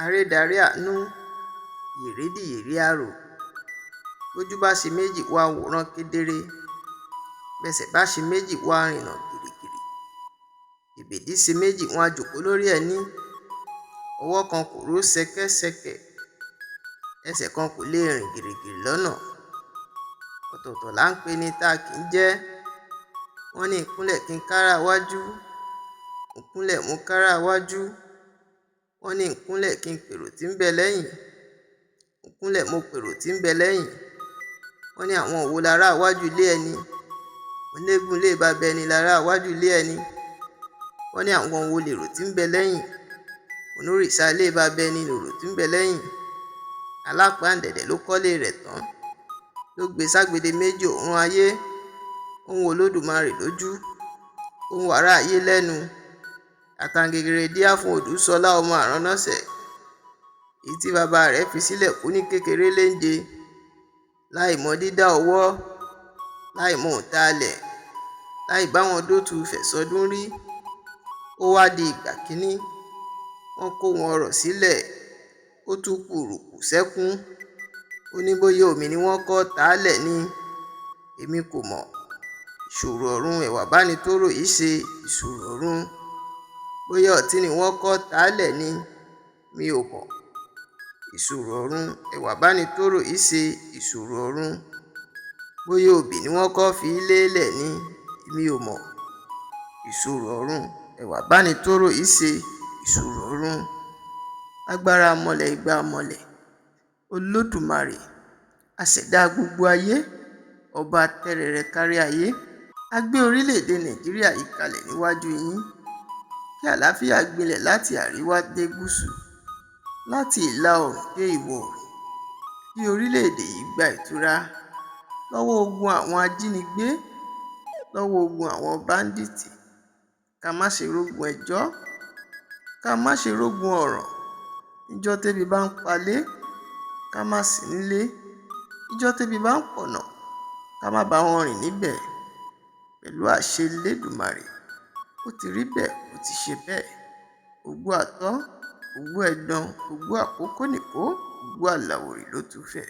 àrèdàrè àánú yèrèdíyèrè àrò bójú bá ṣe méjì wá wòran kedere bẹ́sẹ̀ bá ṣe méjì wá rìnà gìrìgìrì ìbèdí ṣe méjì wọ́n á jòkó lórí ẹní ọwọ́ kan kò ró ṣẹ̀kẹ̀ṣẹ̀kẹ̀ ẹsẹ̀ kan kò lè rìn gìrìgìrì lọ́nà ọ̀tọ̀ọ̀tọ̀ là ń pe ni tá a kì í jẹ́ wọ́n ní ìkúnlẹ̀ kí n kára wájú ìkúnlẹ̀ mú kára wájú wọ́n ní ìkúnlẹ̀ kí n pèrò tí ń bẹ lẹ́yìn ìkúnlẹ̀ mo pèrò tí ń bẹ lẹ́yìn wọ́n ní àwọn òwò lára iwájú ilé ẹni onígun lè bá bẹ ni lára iwájú ilé ẹni wọ́n ní àwọn òwò lèrò tí ń bẹ lẹ́yìn onórìṣà lè bá bẹ ni lòrò tí ń bẹ lẹ́yìn alápàǹdẹ̀dẹ̀ ló kọ́lé rẹ̀ tán ló gbé ságbede méjì ọ̀run ayé ohun olódùmarè lójú ohun ará ayé lẹ́nu àtàǹgẹ̀gẹ̀rẹ̀ díá fún Odùsọlá ọmọ àránnáṣẹ́ èyí tí bàbá rẹ̀ fi sílẹ̀ kú ní kékeré léńje láì mọ dídá ọwọ́ láì mọ òǹtalẹ̀ láì bá wọn dótú fẹ̀sọ́dún rí ó wá di ìgbà kínní wọ́n kó wọn ọ̀rọ̀ sílẹ̀ ó tún kùrùkù sẹ́kún ó ní bóyá omi ni wọ́n kọ́ tàálẹ̀ ni èmi kò mọ̀ ìṣòro ọ̀run ẹ̀wà bánitóró yìí ṣe ìṣòro ọ̀run bóyá ọtí ni wọ́n kọ́ tàálẹ̀ ni mi ò mọ̀ ìṣòro ọ̀run ẹ̀wà bánitóró yìí ṣe ìṣòro ọ̀run bóyá òbí ni wọ́n kọ́ fi lélẹ̀ ni mi ò mọ̀ ìṣòro ọ̀run ẹ̀wà bánitóró yìí ṣe ìṣòro ọ̀run agbára mọ̀lẹ̀ igba mọ̀lẹ̀ olódùmarè àṣẹ̀dá gbogbo ayé ọba tẹrẹrẹ kárí ayé a gbé orílẹ̀-èdè nàìjíríà yìí kalẹ̀ níwájú yín kí àlàáfíà gbilẹ̀ láti àríwá dé gúúsù láti ìlà oòrùn dé ìwọ̀ oòrùn kí orílẹ̀-èdè yìí gba ìtura lọ́wọ́ ogun àwọn ajínigbé lọ́wọ́ ogun àwọn báńdíìtì ká má ṣe rógun ẹjọ́ ká má ṣe rógun ọ̀ràn níjọ́ tébi bá ń palé ká má sí nílé níjọ́ tébi bá ń pọ̀nà ká má bá wọn rìn níbẹ̀ pẹ̀lú àṣẹ Elédùmarè ó ti rí bẹ́ẹ̀ ó ti ṣe bẹ́ẹ̀ ògbó àtọ́ ògbó ẹ̀dàn ògbó àkókò nìkó ògbó àlàwòrì ló tún fẹ́.